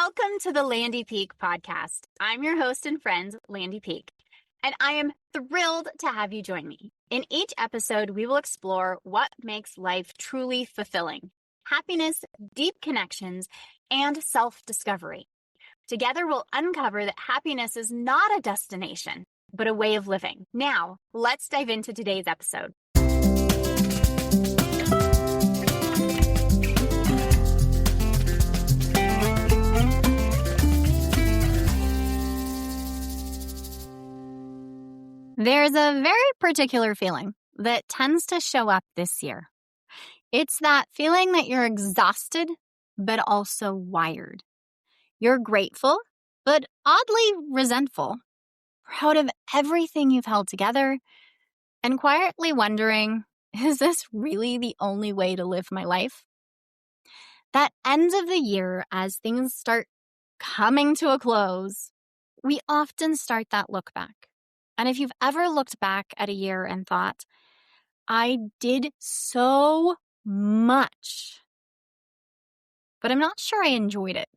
Welcome to the Landy Peak podcast. I'm your host and friend, Landy Peak, and I am thrilled to have you join me. In each episode, we will explore what makes life truly fulfilling: happiness, deep connections, and self-discovery. Together, we'll uncover that happiness is not a destination, but a way of living. Now, let's dive into today's episode. There's a very particular feeling that tends to show up this year. It's that feeling that you're exhausted, but also wired. You're grateful, but oddly resentful, proud of everything you've held together, and quietly wondering, is this really the only way to live my life? That end of the year, as things start coming to a close, we often start that look back. And if you've ever looked back at a year and thought, I did so much, but I'm not sure I enjoyed it.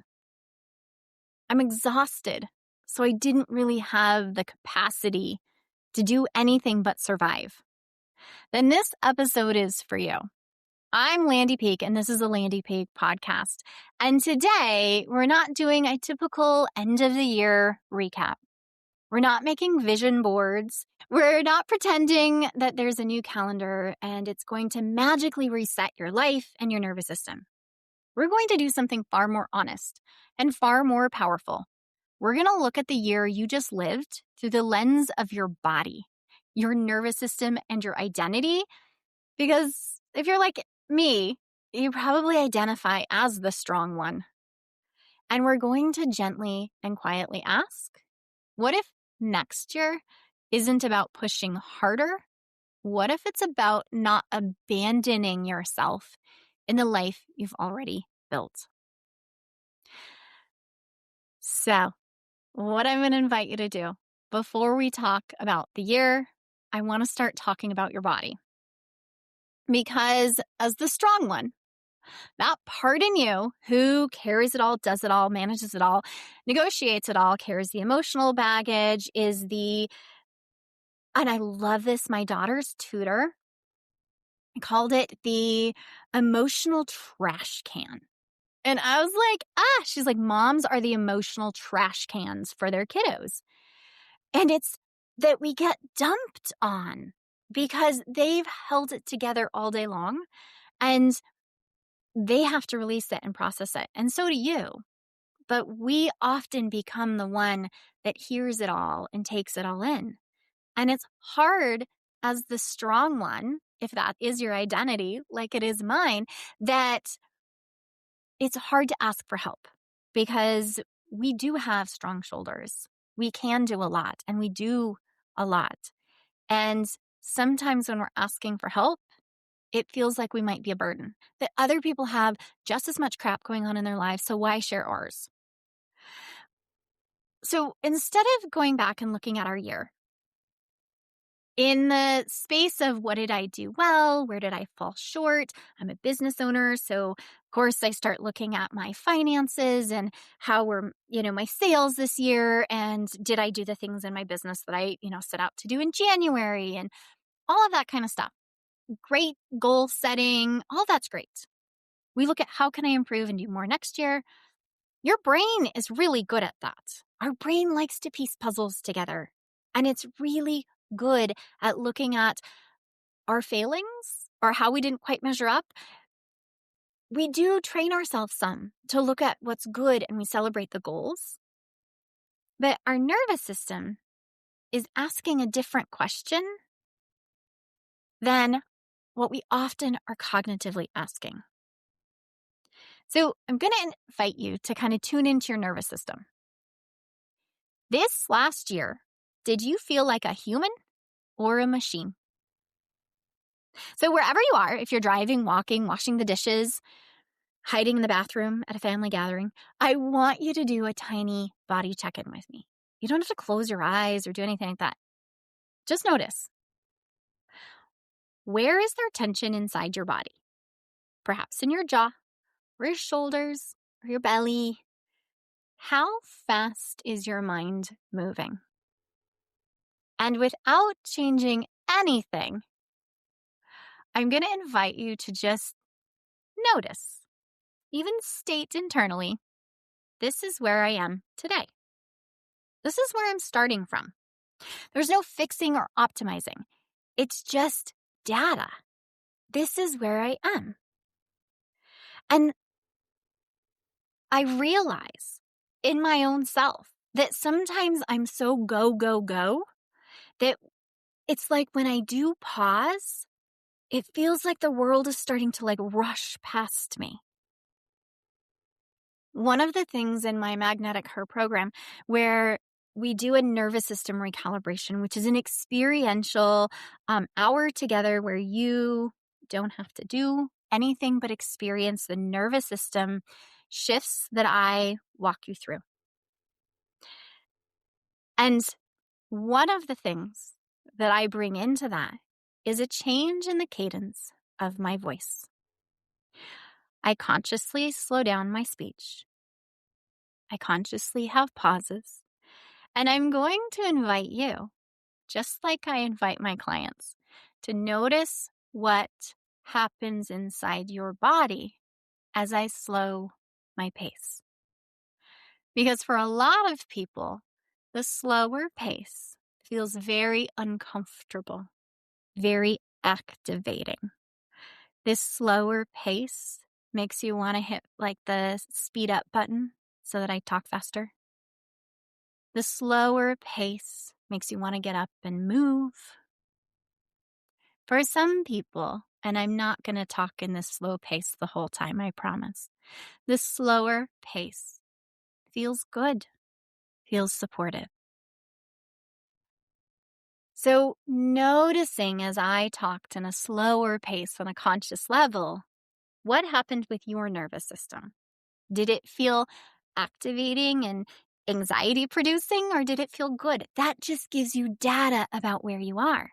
I'm exhausted, so I didn't really have the capacity to do anything but survive. Then this episode is for you. I'm Landy Peak, and this is the Landy Peak podcast. And today, we're not doing a typical end of the year recap. We're not making vision boards. We're not pretending that there's a new calendar and it's going to magically reset your life and your nervous system. We're going to do something far more honest and far more powerful. We're going to look at the year you just lived through the lens of your body, your nervous system, and your identity. Because if you're like me, you probably identify as the strong one. And we're going to gently and quietly ask, what if next year isn't about pushing harder? What if it's about not abandoning yourself in the life you've already built? So, what I'm going to invite you to do before we talk about the year, I want to start talking about your body. Because as the strong one, that part in you who carries it all, does it all, manages it all, negotiates it all, carries the emotional baggage, and I love this, my daughter's tutor called it the emotional trash can. And I was like, she's like, moms are the emotional trash cans for their kiddos. And it's that we get dumped on because they've held it together all day long and they have to release it and process it. And so do you. But we often become the one that hears it all and takes it all in. And it's hard as the strong one, if that is your identity, like it is mine, that it's hard to ask for help because we do have strong shoulders. We can do a lot and we do a lot. And sometimes when we're asking for help, it feels like we might be a burden, that other people have just as much crap going on in their lives, so why share ours? So instead of going back and looking at our year, in the space of what did I do well, where did I fall short, I'm a business owner, so of course I start looking at my finances and how were, my sales this year, and did I do the things in my business that I, set out to do in January, and all of that kind of stuff. Great goal setting, all that's great. We look at how can I improve and do more next year. Your brain is really good at that. Our brain likes to piece puzzles together, and it's really good at looking at our failings or how we didn't quite measure up. We do train ourselves some to look at what's good and we celebrate the goals. But our nervous system is asking a different question than what we often are cognitively asking. So I'm going to invite you to kind of tune into your nervous system. This last year, did you feel like a human or a machine? So wherever you are, if you're driving, walking, washing the dishes, hiding in the bathroom at a family gathering, I want you to do a tiny body check-in with me. You don't have to close your eyes or do anything like that. Just notice. Where is there tension inside your body? Perhaps in your jaw, or your shoulders, or your belly. How fast is your mind moving? And without changing anything, I'm going to invite you to just notice, even state internally, this is where I am today. This is where I'm starting from. There's no fixing or optimizing. It's just data. This is where I am. And I realize in my own self that sometimes I'm so go, go, go that it's like when I do pause, it feels like the world is starting to rush past me. One of the things in my Magnetic Her program where we do a nervous system recalibration, which is an experiential hour together where you don't have to do anything but experience the nervous system shifts that I walk you through. And one of the things that I bring into that is a change in the cadence of my voice. I consciously slow down my speech. I consciously have pauses. And I'm going to invite you, just like I invite my clients, to notice what happens inside your body as I slow my pace. Because for a lot of people, the slower pace feels very uncomfortable, very activating. This slower pace makes you want to hit the speed up button so that I talk faster. The slower pace makes you want to get up and move. For some people, and I'm not going to talk in this slow pace the whole time, I promise. The slower pace feels good, feels supportive. So noticing as I talked in a slower pace on a conscious level, what happened with your nervous system? Did it feel activating and anxiety producing, or did it feel good? That just gives you data about where you are.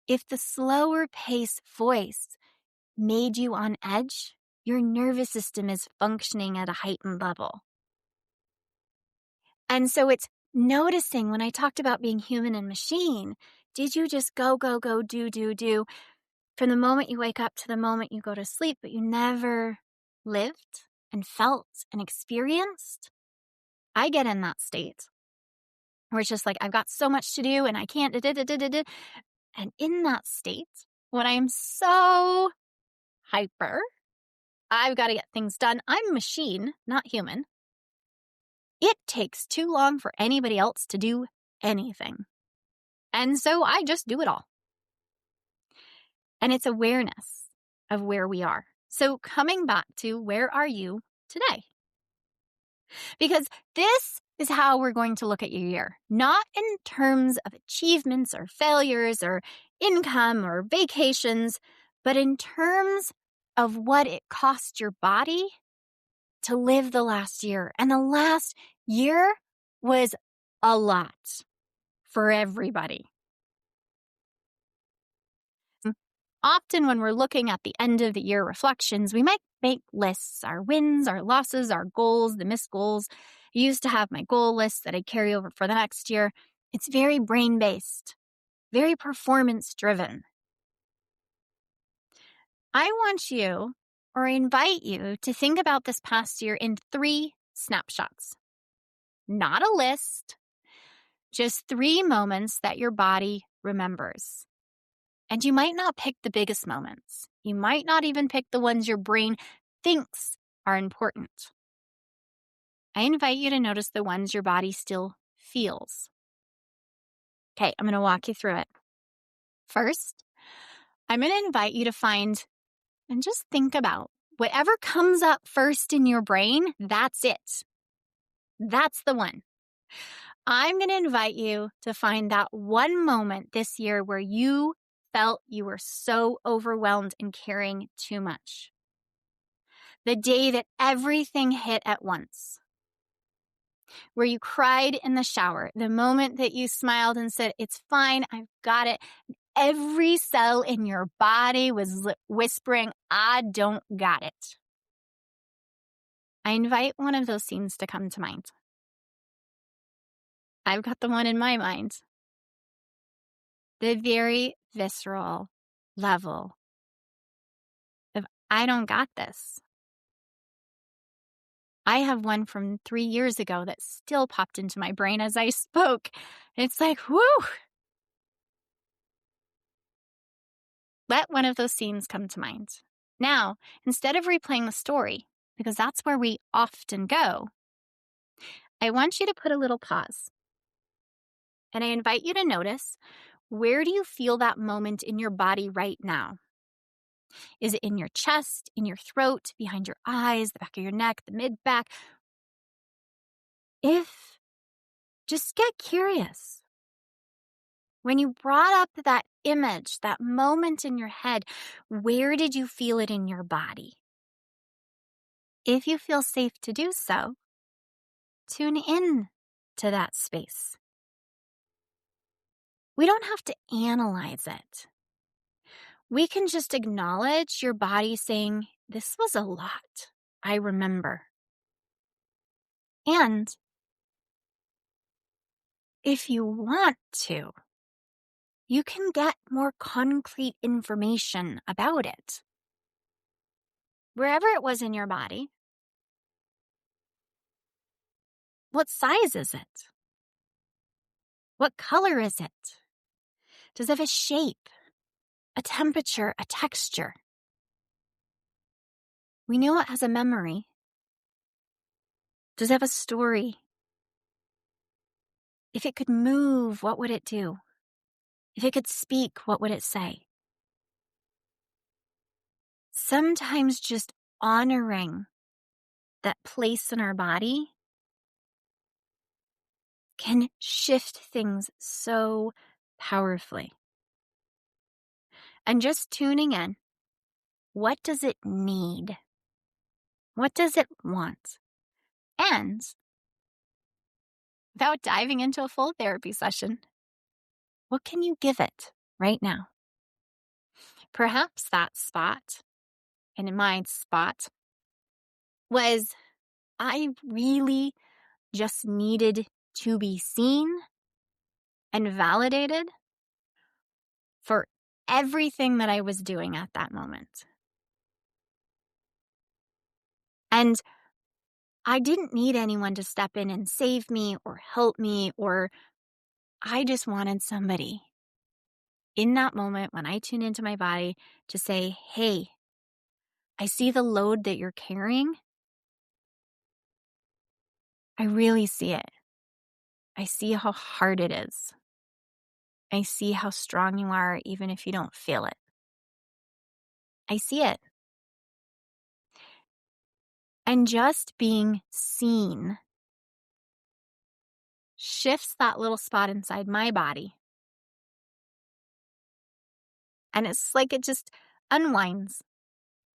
If the slower pace voice made you on edge, your nervous system is functioning at a heightened level. And so it's noticing when I talked about being human and machine, did you just go, go, go, do from the moment you wake up to the moment you go to sleep, but you never lived and felt and experienced? I get in that state where it's just like, I've got so much to do and I can't. And in that state, when I'm so hyper, I've got to get things done. I'm a machine, not human. It takes too long for anybody else to do anything. And so I just do it all. And it's awareness of where we are. So coming back to where are you today? Because this is how we're going to look at your year, not in terms of achievements or failures or income or vacations, but in terms of what it cost your body to live the last year. And the last year was a lot for everybody. Often when we're looking at the end of the year reflections, we might make lists, our wins, our losses, our goals, the missed goals. I used to have my goal list that I carry over for the next year. It's very brain-based, very performance-driven. I want you, or invite you, to think about this past year in 3 snapshots. Not a list, just 3 moments that your body remembers. And you might not pick the biggest moments. You might not even pick the ones your brain thinks are important. I invite you to notice the ones your body still feels. Okay, I'm going to walk you through it. First, I'm going to invite you to find and just think about whatever comes up first in your brain, that's it. That's the one. I'm going to invite you to find that one moment this year where you felt you were so overwhelmed and carrying too much. The day that everything hit at once. Where you cried in the shower. The moment that you smiled and said, it's fine, I've got it. Every cell in your body was whispering, I don't got it. I invite one of those scenes to come to mind. I've got the one in my mind. The very visceral level of, I don't got this. I have one from 3 years ago that still popped into my brain as I spoke. It's like, whoo! Let one of those scenes come to mind. Now, instead of replaying the story, because that's where we often go, I want you to put a little pause. And I invite you to notice, where do you feel that moment in your body right now? Is it in your chest, in your throat, behind your eyes, the back of your neck, the mid-back? Just get curious. When you brought up that image, that moment in your head, where did you feel it in your body? If you feel safe to do so, tune in to that space. We don't have to analyze it. We can just acknowledge your body saying, this was a lot, I remember. And if you want to, you can get more concrete information about it. Wherever it was in your body, what size is it? What color is it? Does it have a shape, a temperature, a texture? We know it has a memory. Does it have a story? If it could move, what would it do? If it could speak, what would it say? Sometimes just honoring that place in our body can shift things so powerfully. And just tuning in, what does it need? What does it want? And without diving into a full therapy session, what can you give it right now? Perhaps that spot, and in my spot, was I really just needed to be seen and validated for everything that I was doing at that moment. And I didn't need anyone to step in and save me or help me, or I just wanted somebody in that moment when I tune into my body to say, hey, I see the load that you're carrying. I really see it. I see how hard it is. I see how strong you are, even if you don't feel it. I see it. And just being seen shifts that little spot inside my body. And it's like it just unwinds.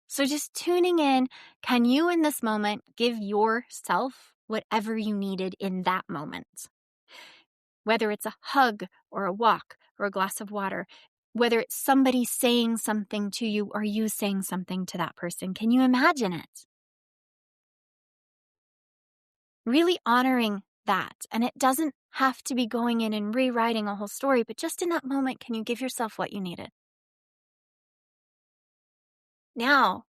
So just tuning in, can you in this moment give yourself whatever you needed in that moment? Whether it's a hug or a walk or a glass of water, whether it's somebody saying something to you or you saying something to that person, can you imagine it? Really honoring that. And it doesn't have to be going in and rewriting a whole story, but just in that moment, can you give yourself what you needed? Now,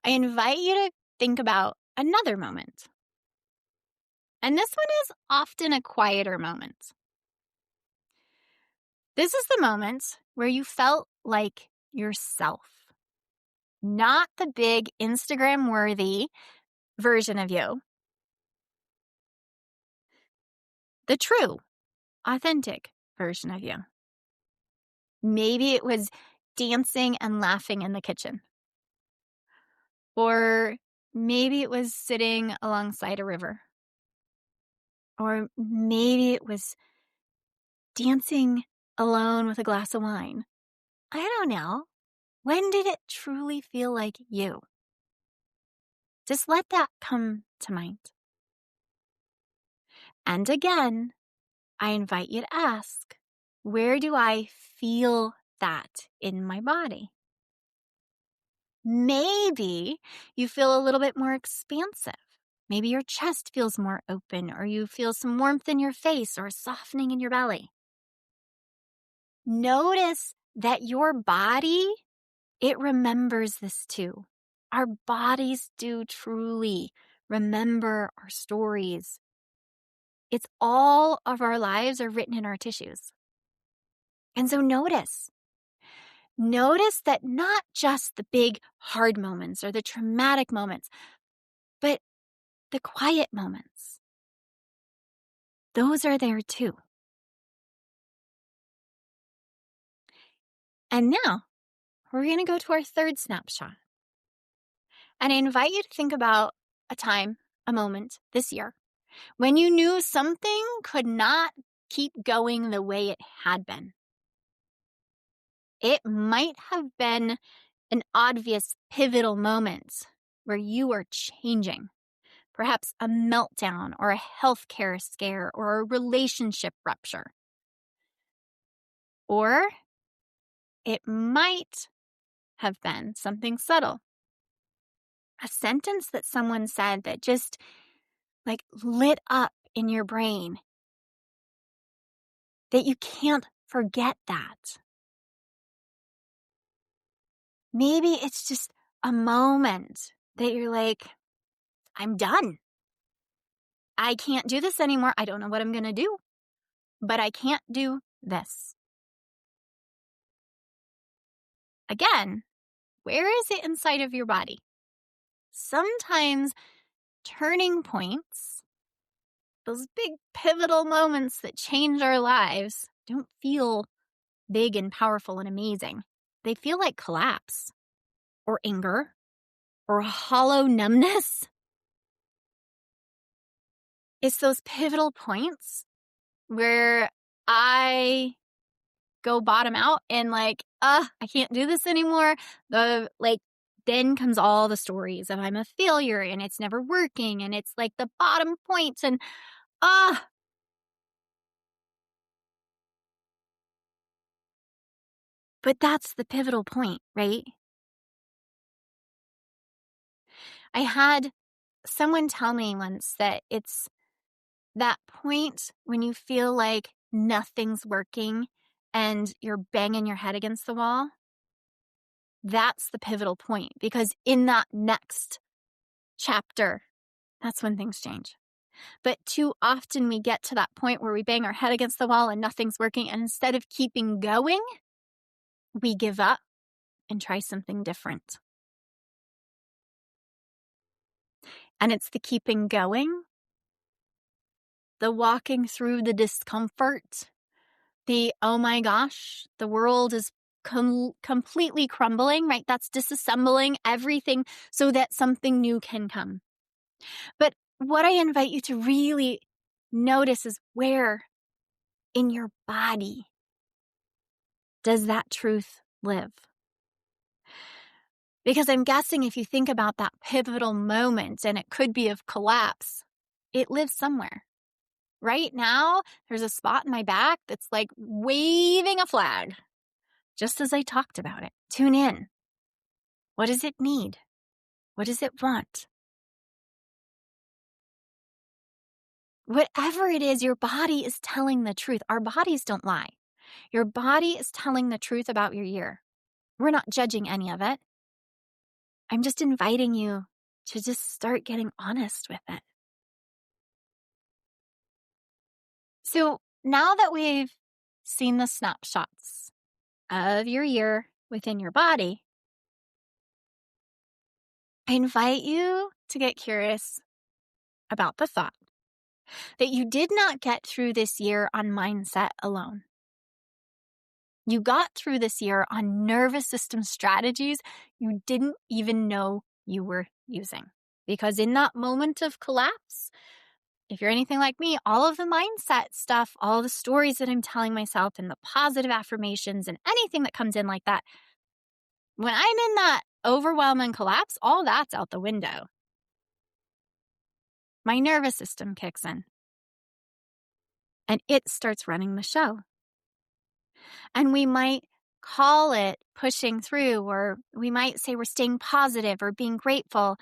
I invite you to think about another moment. And this one is often a quieter moment. This is the moment where you felt like yourself, not the big Instagram-worthy version of you, the true, authentic version of you. Maybe it was dancing and laughing in the kitchen. Or maybe it was sitting alongside a river. Or maybe it was dancing alone with a glass of wine. I don't know. When did it truly feel like you? Just let that come to mind. And again, I invite you to ask, where do I feel that in my body? Maybe you feel a little bit more expansive. Maybe your chest feels more open, or you feel some warmth in your face or softening in your belly. Notice that your body, it remembers this too. Our bodies do truly remember our stories. It's all of our lives are written in our tissues. And so notice that not just the big hard moments or the traumatic moments, but the quiet moments, those are there too. And now we're going to go to our third snapshot. And I invite you to think about a time, a moment this year when you knew something could not keep going the way it had been. It might have been an obvious pivotal moment where you were changing. Perhaps a meltdown or a healthcare scare or a relationship rupture. Or it might have been something subtle. A sentence that someone said that just lit up in your brain. That you can't forget that. Maybe it's just a moment that you're like, I'm done. I can't do this anymore. I don't know what I'm going to do, but I can't do this. Again, where is it inside of your body? Sometimes turning points, those big pivotal moments that change our lives, don't feel big and powerful and amazing. They feel like collapse or anger or a hollow numbness. It's those pivotal points where I go bottom out and I can't do this anymore. Then comes all the stories of I'm a failure and it's never working and it's like the bottom points and But that's the pivotal point, right? I had someone tell me once that it's that point when you feel like nothing's working and you're banging your head against the wall. That's the pivotal point, because in that next chapter, that's when things change. But too often we get to that point where we bang our head against the wall and nothing's working. And instead of keeping going, we give up and try something different. And it's the keeping going, the walking through the discomfort, the, oh my gosh, the world is completely crumbling, right? That's disassembling everything so that something new can come. But what I invite you to really notice is where in your body does that truth live? Because I'm guessing if you think about that pivotal moment, and it could be of collapse, it lives somewhere. Right now, there's a spot in my back that's like waving a flag, just as I talked about it. Tune in. What does it need? What does it want? Whatever it is, your body is telling the truth. Our bodies don't lie. Your body is telling the truth about your year. We're not judging any of it. I'm just inviting you to just start getting honest with it. So now that we've seen the snapshots of your year within your body, I invite you to get curious about the thought that you did not get through this year on mindset alone. You got through this year on nervous system strategies you didn't even know you were using. Because in that moment of collapse, if you're anything like me, all of the mindset stuff, all the stories that I'm telling myself and the positive affirmations and anything that comes in like that, when I'm in that overwhelm and collapse, all that's out the window. My nervous system kicks in and it starts running the show. And we might call it pushing through, or we might say we're staying positive or being grateful.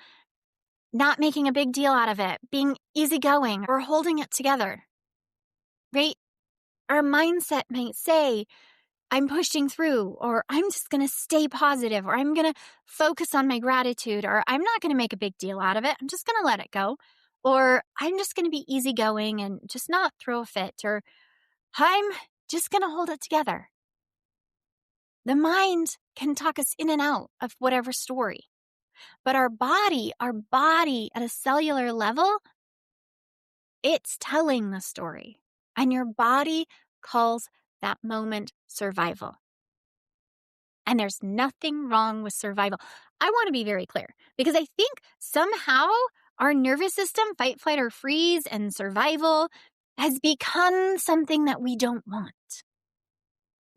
not making a big deal out of it, being easygoing or holding it together, right? Our mindset might say, I'm pushing through, or I'm just going to stay positive, or I'm going to focus on my gratitude, or I'm not going to make a big deal out of it. I'm just going to let it go. Or I'm just going to be easygoing and just not throw a fit, or I'm just going to hold it together. The mind can talk us in and out of whatever story. But our body at a cellular level, it's telling the story. And your body calls that moment survival. And there's nothing wrong with survival. I want to be very clear because I think somehow our nervous system, fight, flight, or freeze, and survival has become something that we don't want.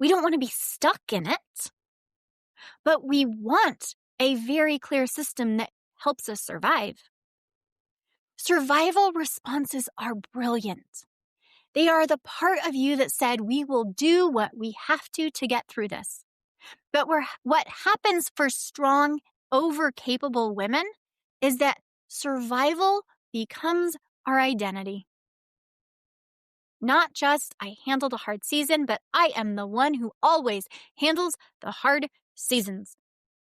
We don't want to be stuck in it, but we want a very clear system that helps us survive. Survival responses are brilliant. They are the part of you that said, we will do what we have to get through this. But what happens for strong, over-capable women is that survival becomes our identity. Not just, I handled a hard season, but I am the one who always handles the hard seasons.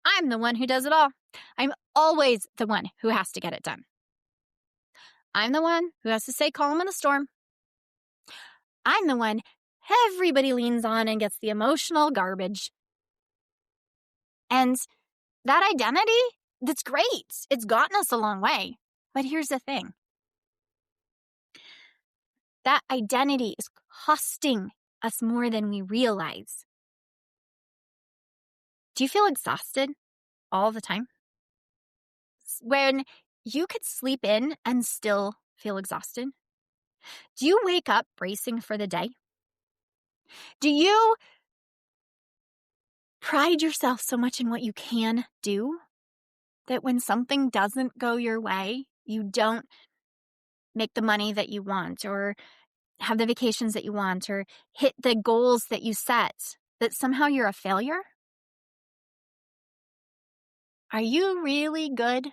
I'm the one who does it all. I'm always the one who has to get it done. I'm the one who has to stay calm in a storm. I'm the one everybody leans on and gets the emotional garbage. And that identity, that's great. It's gotten us a long way. But here's the thing. That identity is costing us more than we realize. Do you feel exhausted all the time? When you could sleep in and still feel exhausted? Do you wake up bracing for the day? Do you pride yourself so much in what you can do that when something doesn't go your way, you don't make the money that you want or have the vacations that you want or hit the goals that you set, that somehow you're a failure? Are you really good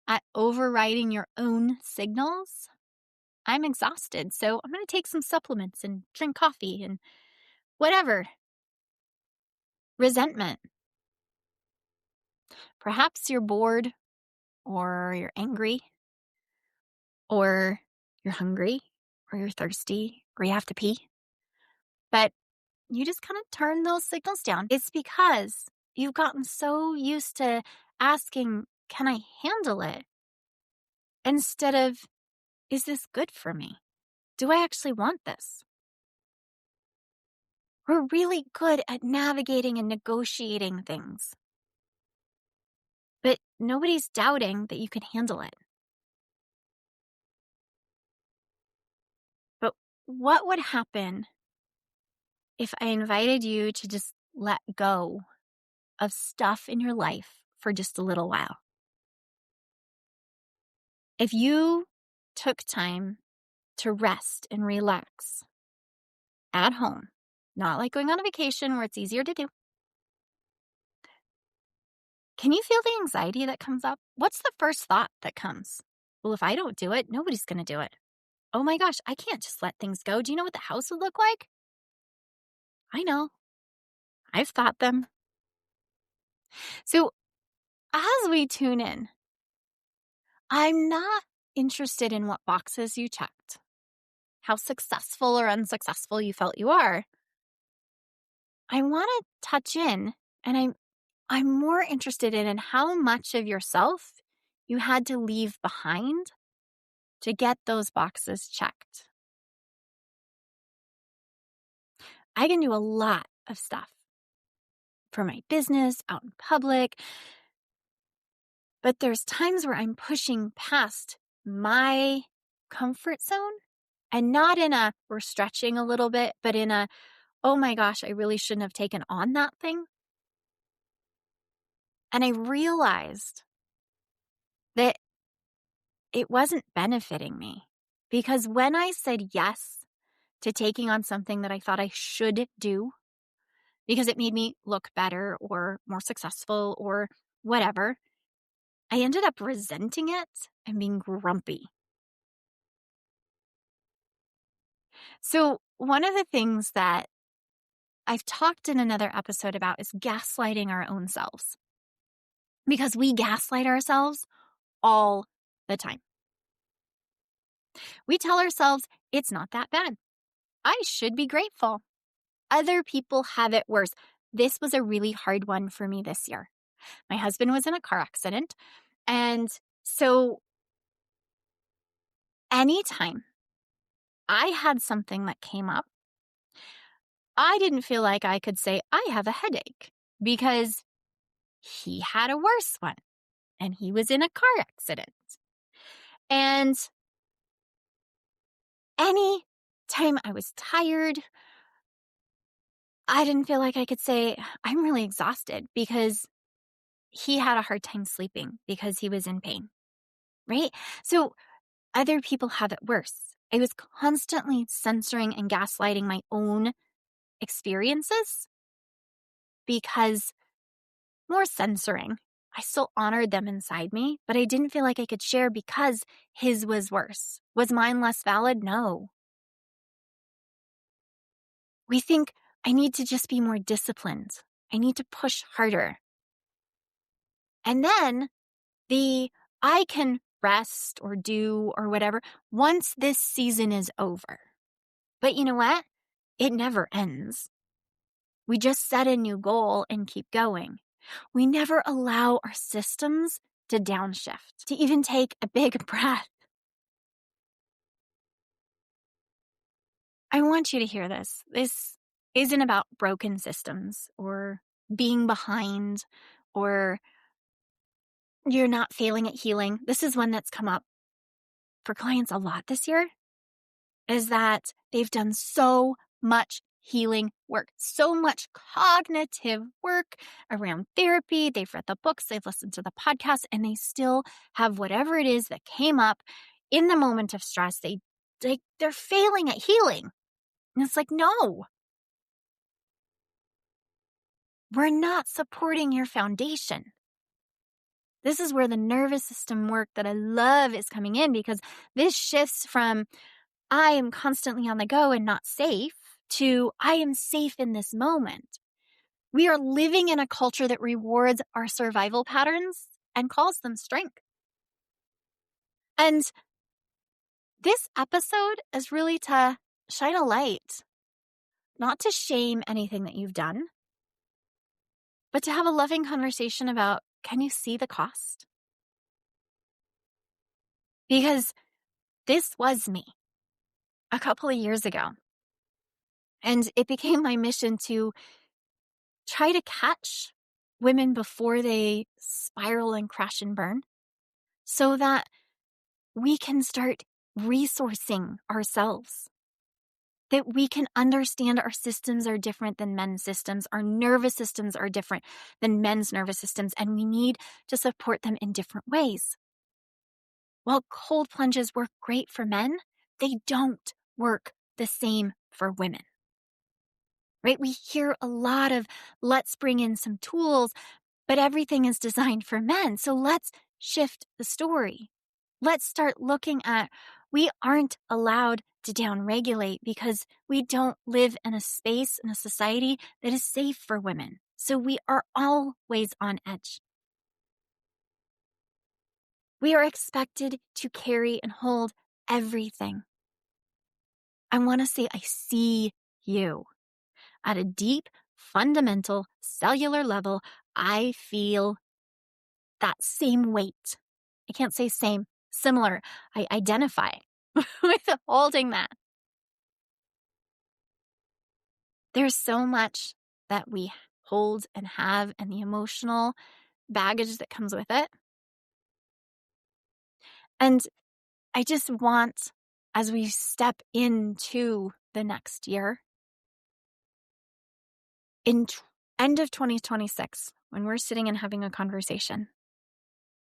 at overriding your own signals? I'm exhausted, so I'm going to take some supplements and drink coffee and whatever. Resentment. Perhaps you're bored or you're angry or you're hungry or you're thirsty or you have to pee. But you just kind of turn those signals down. It's because you've gotten so used to asking, can I handle it? Instead of, is this good for me? Do I actually want this? We're really good at navigating and negotiating things. But nobody's doubting that you can handle it. But what would happen if I invited you to just let go of stuff in your life for just a little while? If you took time to rest and relax at home, not like going on a vacation where it's easier to do, can you feel the anxiety that comes up? What's the first thought that comes? Well, if I don't do it, nobody's going to do it. Oh my gosh, I can't just let things go. Do you know what the house would look like? I know. I've thought them. So as we tune in, I'm not interested in what boxes you checked, how successful or unsuccessful you felt you are. I want to touch in, and I'm more interested in how much of yourself you had to leave behind to get those boxes checked. I can do a lot of stuff for my business, out in public, but there's times where I'm pushing past my comfort zone, and not in a, we're stretching a little bit, but in a, oh my gosh, I really shouldn't have taken on that thing. And I realized that it wasn't benefiting me, because when I said yes to taking on something that I thought I should do because it made me look better or more successful or whatever, I ended up resenting it and being grumpy. So, one of the things that I've talked in another episode about is gaslighting our own selves, because we gaslight ourselves all the time. We tell ourselves it's not that bad. I should be grateful. Other people have it worse. This was a really hard one for me this year. My husband was in a car accident. And so anytime I had something that came up, I didn't feel like I could say, I have a headache, because he had a worse one and he was in a car accident. And any time I was tired, I didn't feel like I could say, I'm really exhausted, because he had a hard time sleeping because he was in pain, right? So other people have it worse. I was constantly censoring and gaslighting my own experiences, because more censoring, I still honored them inside me, but I didn't feel like I could share because his was worse. Was mine less valid? No. We think I need to just be more disciplined. I need to push harder. And then I can rest or do or whatever once this season is over. But you know what? It never ends. We just set a new goal and keep going. We never allow our systems to downshift, to even take a big breath. I want you to hear this. This isn't about broken systems or being behind or you're not failing at healing. This is one that's come up for clients a lot this year, is that they've done so much healing work, so much cognitive work around therapy. They've read the books, they've listened to the podcast, and they still have whatever it is that came up in the moment of stress. They're failing at healing. And it's like, no, we're not supporting your foundation. This is where the nervous system work that I love is coming in, because this shifts from I am constantly on the go and not safe to I am safe in this moment. We are living in a culture that rewards our survival patterns and calls them strength. And this episode is really to shine a light, not to shame anything that you've done, but to have a loving conversation about, can you see the cost? Because this was me a couple of years ago. And it became my mission to try to catch women before they spiral and crash and burn, so that we can start resourcing ourselves, that we can understand our systems are different than men's systems, our nervous systems are different than men's nervous systems, and we need to support them in different ways. While cold plunges work great for men, they don't work the same for women. Right? We hear a lot of, let's bring in some tools, but everything is designed for men. So let's shift the story. Let's start looking at, we aren't allowed to downregulate because we don't live in a space, in a society that is safe for women. So we are always on edge. We are expected to carry and hold everything. I want to say, I see you. At a deep, fundamental, cellular level, I feel that same weight. I can't say same, similar. I identify with holding that. There's so much that we hold and have, and the emotional baggage that comes with it. And I just want, as we step into the next year, end of 2026, when we're sitting and having a conversation,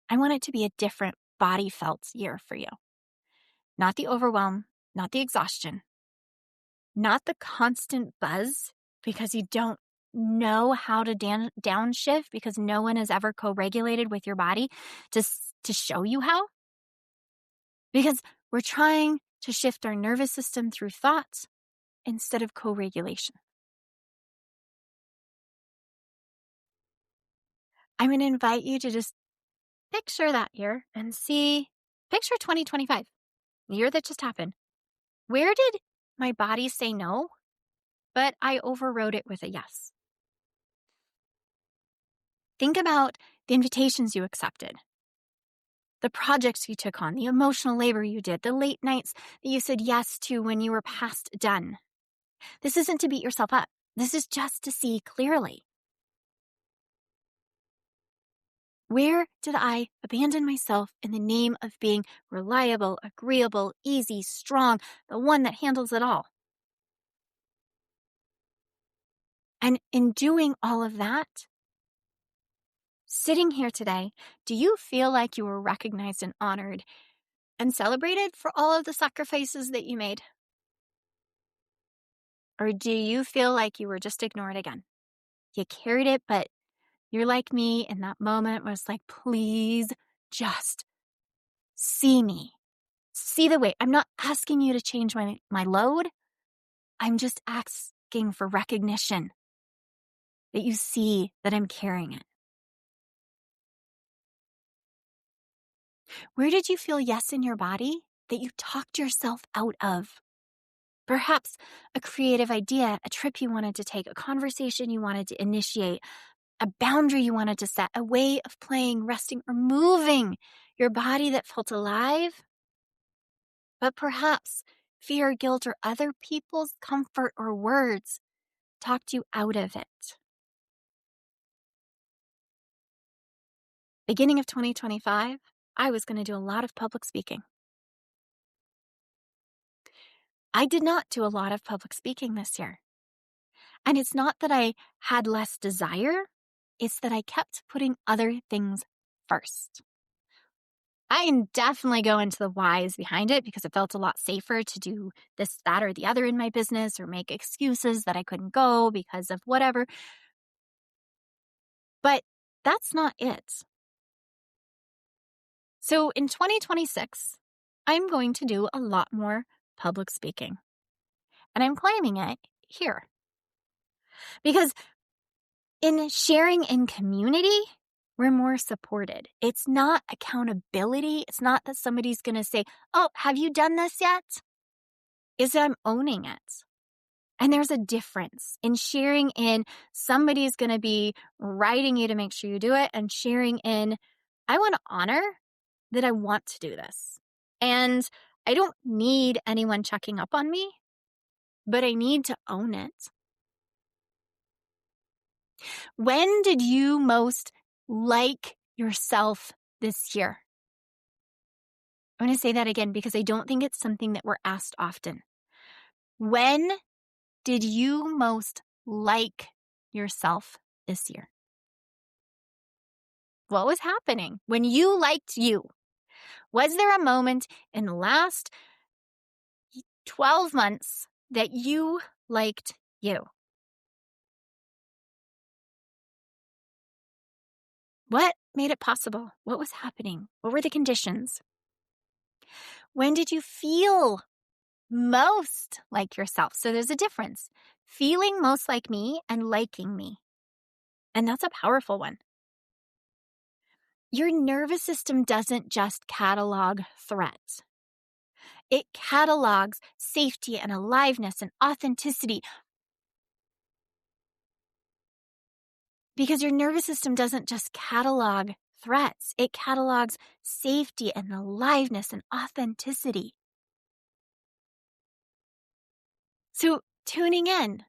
I want it to be a different body felt year for you. Not the overwhelm, not the exhaustion, not the constant buzz because you don't know how to downshift because no one has ever co-regulated with your body to show you how? Because we're trying to shift our nervous system through thoughts instead of co-regulation. I'm going to invite you to just picture that year and picture 2025, the year that just happened. Where did my body say no, but I overrode it with a yes? Think about the invitations you accepted, the projects you took on, the emotional labor you did, the late nights that you said yes to when you were past done. This isn't to beat yourself up. This is just to see clearly. Where did I abandon myself in the name of being reliable, agreeable, easy, strong, the one that handles it all? And in doing all of that, sitting here today, do you feel like you were recognized and honored and celebrated for all of the sacrifices that you made? Or do you feel like you were just ignored again? You carried it, but you're like me in that moment was like, please just see me. See the weight. I'm not asking you to change my load. I'm just asking for recognition that you see that I'm carrying it. Where did you feel yes in your body that you talked yourself out of? Perhaps a creative idea, a trip you wanted to take, a conversation you wanted to initiate, a boundary you wanted to set, a way of playing, resting, or moving your body that felt alive. But perhaps fear, guilt, or other people's comfort or words talked you out of it. Beginning of 2025, I was going to do a lot of public speaking. I did not do a lot of public speaking this year. And it's not that I had less desire, it's that I kept putting other things first. I can definitely go into the whys behind it because it felt a lot safer to do this, that, or the other in my business or make excuses that I couldn't go because of whatever. But that's not it. So in 2026, I'm going to do a lot more public speaking. And I'm claiming it here. Because in sharing in community, we're more supported. It's not accountability. It's not that somebody's going to say, oh, have you done this yet? It's that I'm owning it. And there's a difference in sharing in somebody's going to be writing you to make sure you do it and sharing in, I want to honor that I want to do this. And I don't need anyone checking up on me, but I need to own it. When did you most like yourself this year? I'm going to say that again because I don't think it's something that we're asked often. When did you most like yourself this year? What was happening when you liked you? Was there a moment in the last 12 months that you liked you? What made it possible? What was happening? What were the conditions? When did you feel most like yourself? So there's a difference. Feeling most like me and liking me. And that's a powerful one. Your nervous system doesn't just catalog threats. It catalogs safety and aliveness and authenticity. Because your nervous system doesn't just catalog threats. It catalogs safety and aliveness and authenticity. So tuning in,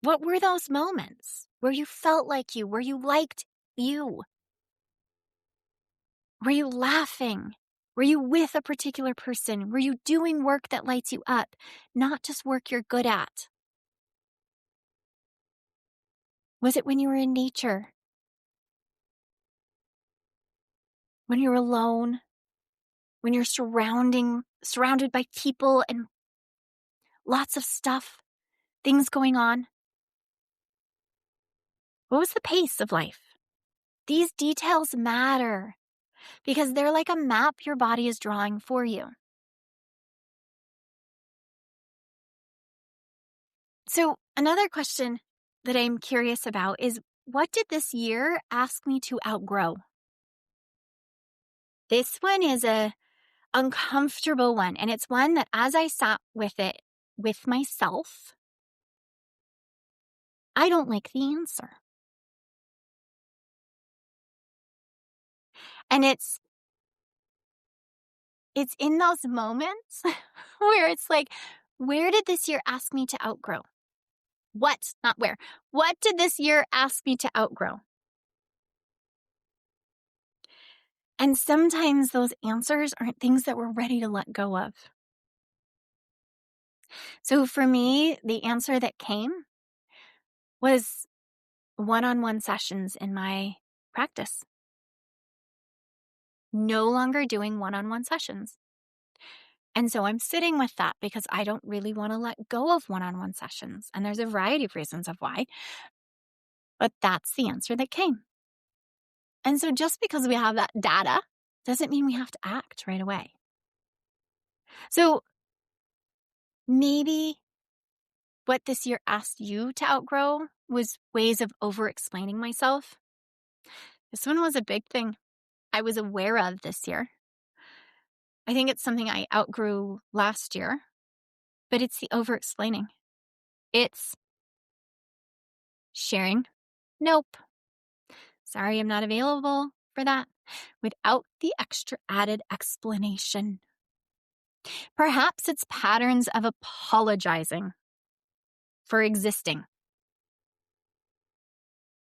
what were those moments where you felt like you, where you liked you? Were you laughing? Were you with a particular person? Were you doing work that lights you up, not just work you're good at? Was it when you were in nature? When you're alone? When you're surrounded by people and lots of stuff, things going on? What was the pace of life? These details matter because they're like a map your body is drawing for you. So, another question that I'm curious about is, what did this year ask me to outgrow? This one is a uncomfortable one, and it's one that as I sat with it with myself, I don't like the answer. And it's in those moments where it's like, where did this year ask me to outgrow? What, not where. What did this year ask me to outgrow? And sometimes those answers aren't things that we're ready to let go of. So for me, the answer that came was one-on-one sessions in my practice. No longer doing one-on-one sessions. And so I'm sitting with that because I don't really want to let go of one-on-one sessions. And there's a variety of reasons of why. But that's the answer that came. And so just because we have that data doesn't mean we have to act right away. So maybe what this year asked you to outgrow was ways of over-explaining myself. This one was a big thing I was aware of this year. I think it's something I outgrew last year, but it's the over-explaining. It's sharing. Nope. Sorry, I'm not available for that. Without the extra added explanation. Perhaps it's patterns of apologizing for existing.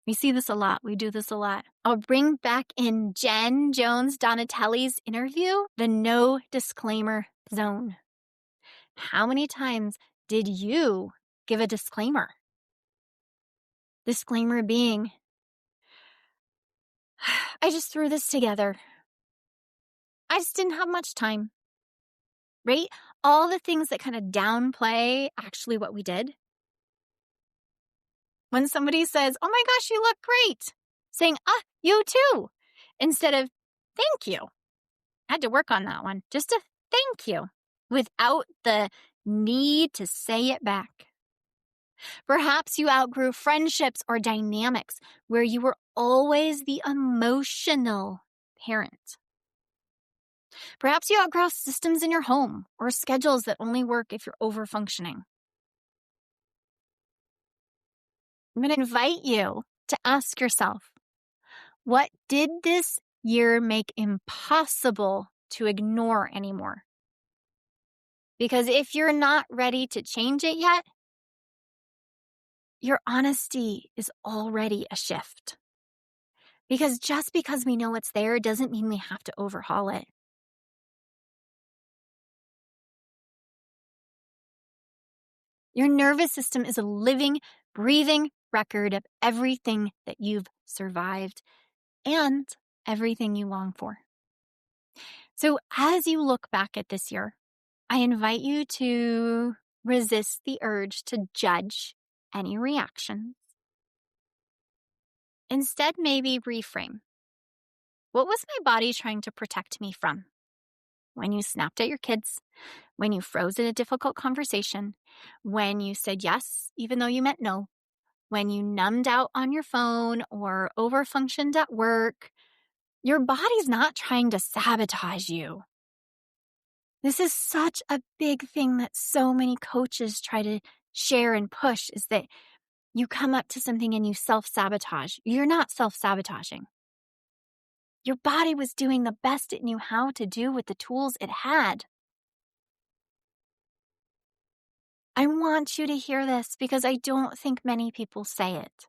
We see this a lot. We do this a lot. I'll bring back in Jen Jones Donatelli's interview, the no disclaimer zone. How many times did you give a disclaimer? Disclaimer being, I just threw this together. I just didn't have much time. Right? All the things that kind of downplay actually what we did. When somebody says, oh my gosh, you look great, saying, you too, instead of thank you. I had to work on that one. Just a thank you without the need to say it back. Perhaps you outgrew friendships or dynamics where you were always the emotional parent. Perhaps you outgrow systems in your home or schedules that only work if you're over-functioning. I'm going to invite you to ask yourself, what did this year make impossible to ignore anymore? Because if you're not ready to change it yet, your honesty is already a shift. Because just because we know it's there doesn't mean we have to overhaul it. Your nervous system is a living, breathing record of everything that you've survived and everything you long for. So as you look back at this year, I invite you to resist the urge to judge any reactions. Instead, maybe reframe. What was my body trying to protect me from? When you snapped at your kids, when you froze in a difficult conversation, when you said yes, even though you meant no, when you numbed out on your phone or overfunctioned at work, your body's not trying to sabotage you. This is such a big thing that so many coaches try to share and push, is that you come up to something and you self-sabotage. You're not self-sabotaging. Your body was doing the best it knew how to do with the tools it had. I want you to hear this because I don't think many people say it.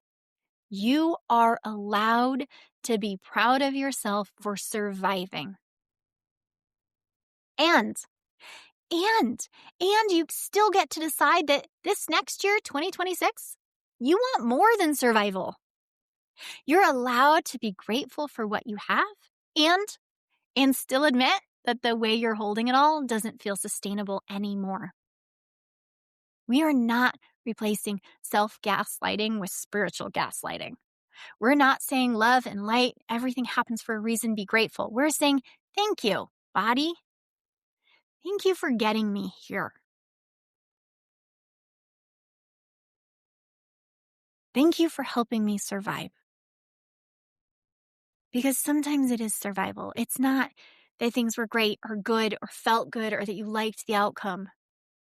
You are allowed to be proud of yourself for surviving. And you still get to decide that this next year, 2026, you want more than survival. You're allowed to be grateful for what you have and still admit that the way you're holding it all doesn't feel sustainable anymore. We are not replacing self-gaslighting with spiritual gaslighting. We're not saying love and light, everything happens for a reason, be grateful. We're saying, thank you, body. Thank you for getting me here. Thank you for helping me survive. Because sometimes it is survival. It's not that things were great or good or felt good or that you liked the outcome,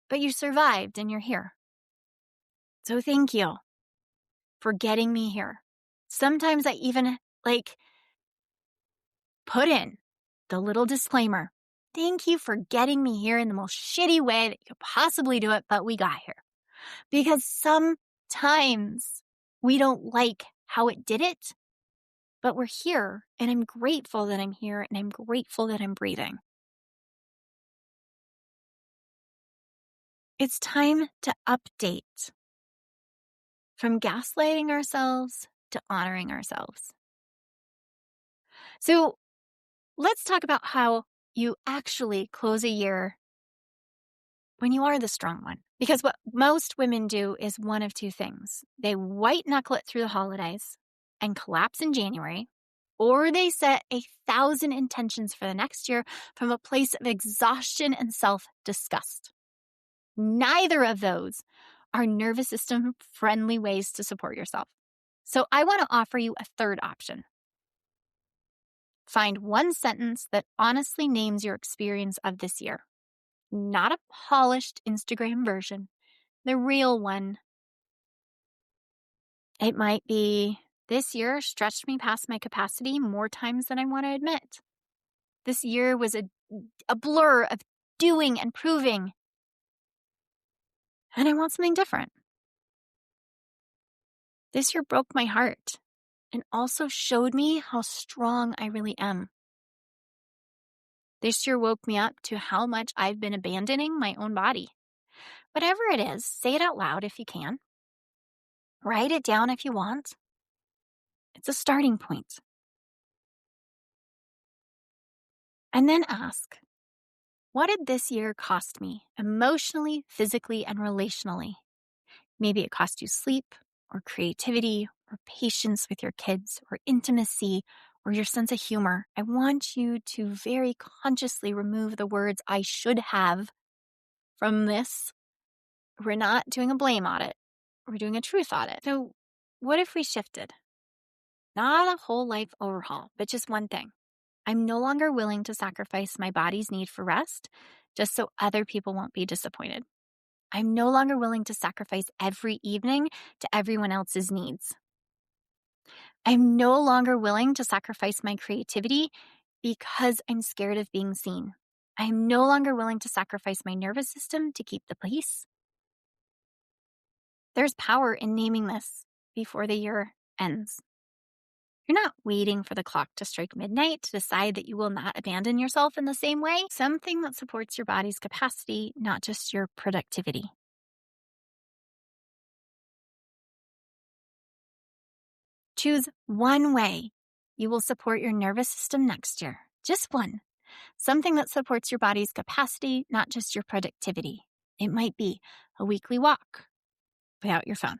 but you survived and you're here. So thank you for getting me here. Sometimes I even put in the little disclaimer. Thank you for getting me here in the most shitty way that you could possibly do it, but we got here. Because sometimes we don't like how it did it, but we're here, and I'm grateful that I'm here, and I'm grateful that I'm breathing. It's time to update from gaslighting ourselves to honoring ourselves. So let's talk about how you actually close a year when you are the strong one. Because what most women do is one of two things. They white knuckle it through the holidays and collapse in January, or they set 1,000 intentions for the next year from a place of exhaustion and self-disgust. Neither of those are nervous system friendly ways to support yourself. So I want to offer you a third option. Find one sentence that honestly names your experience of this year. Not a polished Instagram version, the real one. It might be, this year stretched me past my capacity more times than I want to admit. This year was a blur of doing and proving. And I want something different. This year broke my heart and also showed me how strong I really am. This year woke me up to how much I've been abandoning my own body. Whatever it is, say it out loud if you can. Write it down if you want. It's a starting point. And then ask, what did this year cost me emotionally, physically, and relationally? Maybe it cost you sleep or creativity or patience with your kids or intimacy or your sense of humor. I want you to very consciously remove the words I should have from this. We're not doing a blame audit. We're doing a truth audit. So what if we shifted? Not a whole life overhaul, but just one thing. I'm no longer willing to sacrifice my body's need for rest just so other people won't be disappointed. I'm no longer willing to sacrifice every evening to everyone else's needs. I'm no longer willing to sacrifice my creativity because I'm scared of being seen. I'm no longer willing to sacrifice my nervous system to keep the peace. There's power in naming this before the year ends. You're not waiting for the clock to strike midnight to decide that you will not abandon yourself in the same way. Something that supports your body's capacity, not just your productivity. Choose one way you will support your nervous system next year. Just one. Something that supports your body's capacity, not just your productivity. It might be a weekly walk without your phone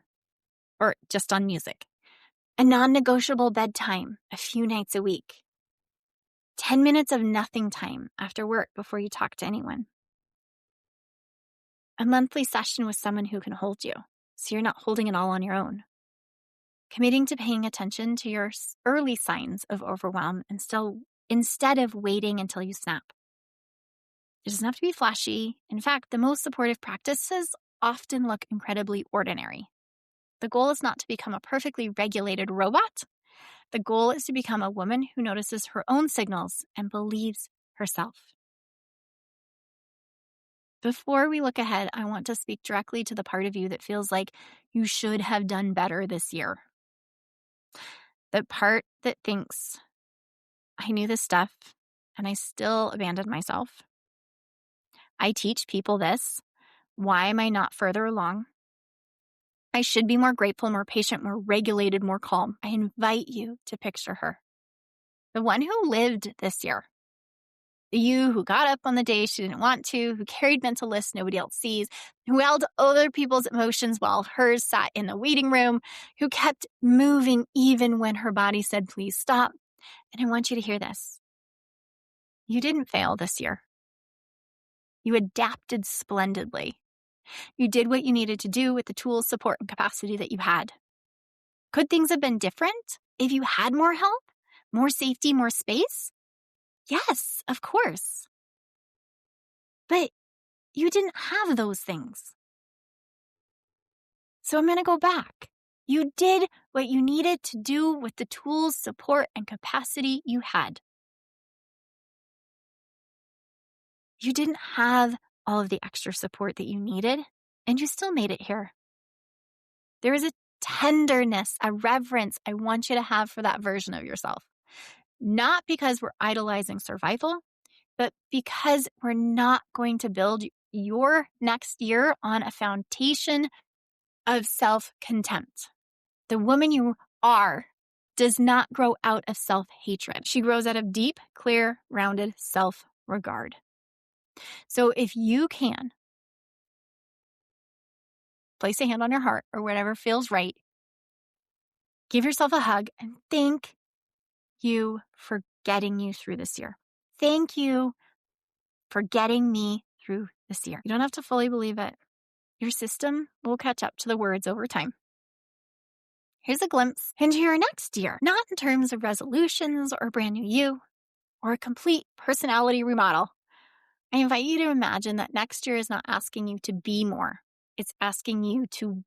or just on music. A non-negotiable bedtime a few nights a week. 10 minutes of nothing time after work before you talk to anyone. A monthly session with someone who can hold you, so you're not holding it all on your own. Committing to paying attention to your early signs of overwhelm instead of waiting until you snap. It doesn't have to be flashy. In fact, the most supportive practices often look incredibly ordinary. The goal is not to become a perfectly regulated robot. The goal is to become a woman who notices her own signals and believes herself. Before we look ahead, I want to speak directly to the part of you that feels like you should have done better this year. The part that thinks, I knew this stuff and I still abandoned myself. I teach people this. Why am I not further along? I should be more grateful, more patient, more regulated, more calm. I invite you to picture her. The one who lived this year. You who got up on the day she didn't want to, who carried mental lists nobody else sees, who held other people's emotions while hers sat in the waiting room, who kept moving even when her body said, please stop. And I want you to hear this. You didn't fail this year. You adapted splendidly. You did what you needed to do with the tools, support, and capacity that you had. Could things have been different if you had more help, more safety, more space? Yes, of course. But you didn't have those things. So I'm going to go back. You did what you needed to do with the tools, support, and capacity you had. You didn't have all of the extra support that you needed, and you still made it here. There is a tenderness, a reverence I want you to have for that version of yourself. Not because we're idolizing survival, but because we're not going to build your next year on a foundation of self-contempt. The woman you are does not grow out of self-hatred. She grows out of deep, clear, rounded self-regard. So if you can, place a hand on your heart or whatever feels right, give yourself a hug and thank you for getting you through this year. Thank you for getting me through this year. You don't have to fully believe it. Your system will catch up to the words over time. Here's a glimpse into your next year, not in terms of resolutions or brand new you or a complete personality remodel. I invite you to imagine that next year is not asking you to be more. It's asking you to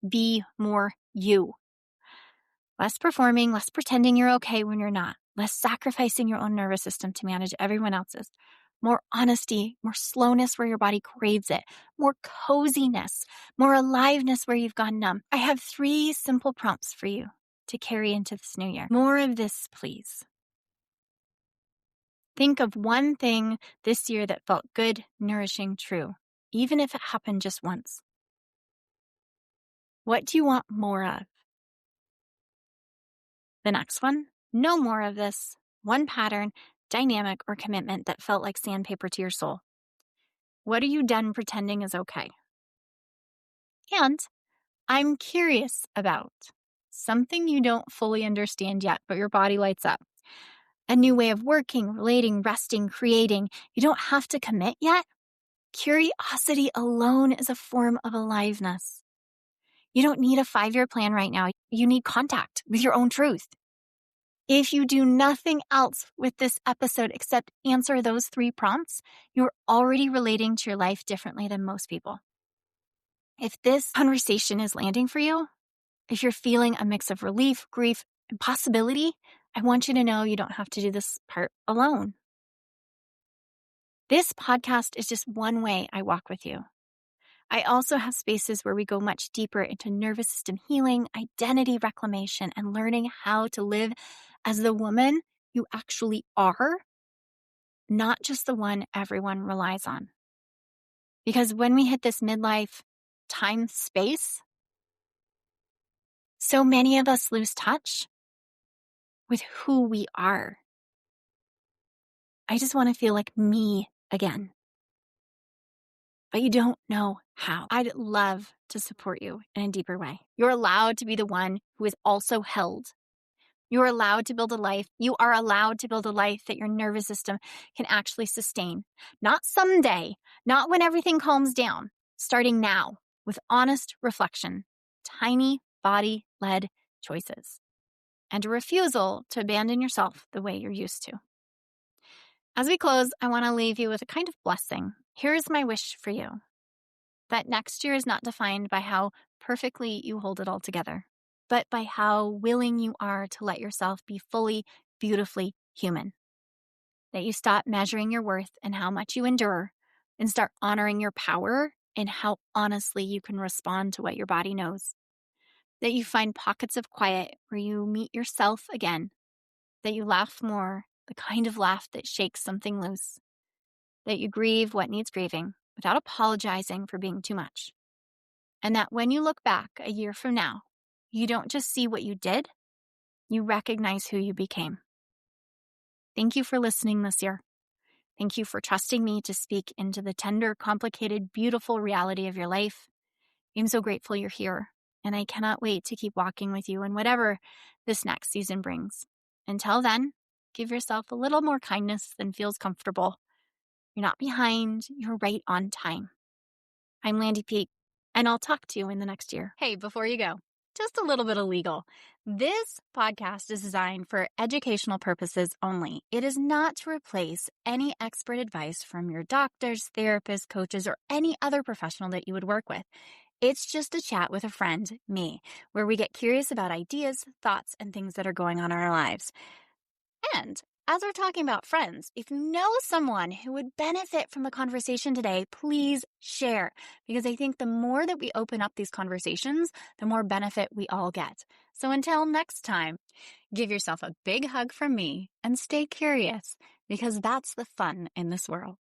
be more you. Less performing, less pretending you're okay when you're not, less sacrificing your own nervous system to manage everyone else's. More honesty, more slowness where your body craves it, more coziness, more aliveness where you've gone numb. I have 3 simple prompts for you to carry into this new year. More of this, please. Think of one thing this year that felt good, nourishing, true, even if it happened just once. What do you want more of? The next one, no more of this. One pattern, dynamic, or commitment that felt like sandpaper to your soul. What are you done pretending is okay? And I'm curious about something you don't fully understand yet, but your body lights up. A new way of working, relating, resting, creating. You don't have to commit yet. Curiosity alone is a form of aliveness. You don't need a 5-year plan right now. You need contact with your own truth. If you do nothing else with this episode except answer those 3 prompts, you're already relating to your life differently than most people. If this conversation is landing for you, if you're feeling a mix of relief, grief, and possibility, I want you to know you don't have to do this part alone. This podcast is just one way I walk with you. I also have spaces where we go much deeper into nervous system healing, identity reclamation, and learning how to live as the woman you actually are, not just the one everyone relies on. Because when we hit this midlife time space, so many of us lose touch with who we are. I just want to feel like me again. But you don't know how. I'd love to support you in a deeper way. You're allowed to be the one who is also held. You're allowed to build a life. You are allowed to build a life that your nervous system can actually sustain. Not someday, not when everything calms down. Starting now with honest reflection, tiny body-led choices, and a refusal to abandon yourself the way you're used to. As we close, I want to leave you with a kind of blessing. Here's my wish for you. That next year is not defined by how perfectly you hold it all together, but by how willing you are to let yourself be fully, beautifully human. That you stop measuring your worth and how much you endure and start honoring your power and how honestly you can respond to what your body knows. That you find pockets of quiet where you meet yourself again. That you laugh more, the kind of laugh that shakes something loose. That you grieve what needs grieving without apologizing for being too much. And that when you look back a year from now, you don't just see what you did, you recognize who you became. Thank you for listening this year. Thank you for trusting me to speak into the tender, complicated, beautiful reality of your life. I'm so grateful you're here, and I cannot wait to keep walking with you in whatever this next season brings. Until then, give yourself a little more kindness than feels comfortable. You're not behind, you're right on time. I'm Landy Peak, and I'll talk to you in the next year. Hey, before you go, just a little bit of legal. This podcast is designed for educational purposes only. It is not to replace any expert advice from your doctors, therapists, coaches, or any other professional that you would work with. It's just a chat with a friend, me, where we get curious about ideas, thoughts, and things that are going on in our lives. And as we're talking about friends, if you know someone who would benefit from the conversation today, please share, because I think the more that we open up these conversations, the more benefit we all get. So until next time, give yourself a big hug from me and stay curious, because that's the fun in this world.